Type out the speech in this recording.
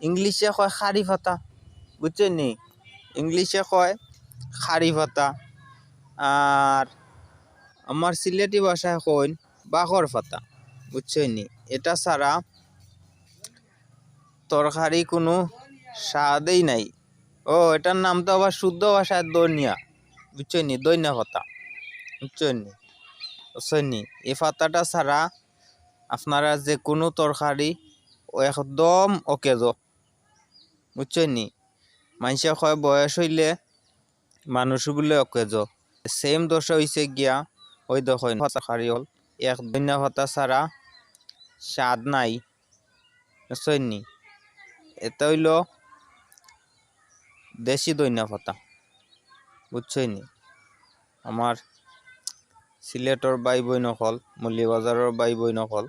ইংলিশে কয় খারি পাতা, বুঝছেন নি? ইংলিশে কয় খারি পাতা, আর আমার সিলেটি ভাষায় কইন বাখর পাতা, বুঝছেন নি? এটা ছাড়া তরকারি কোনো স্বাদেই নাই। ও এটার নাম তো আবার শুদ্ধ ভাষায় দনিয়া, বুঝছেন নি? দইনা পাতা, বুঝছেন নি? বুঝছেন নি? এই পাতাটা ছাড়া আপনারা যে কোনো তরকারি একদম অকেজ, বুঝছেন নি? মানুষে কয় বয়স হইলে মানুষগুলো অকেজ, সেম দশা হইছে গিয়া ওই দেখেন তরকারি হল এক দইনা পাতা ছাড়া স্বাদ নাই, বুঝছেন নি? এটা হইল দেশি দইনা পাতা, বুঝছেন নি? আমার সিলেটর বাই বই নকল, মৌলভীবাজারের বাই বই নকল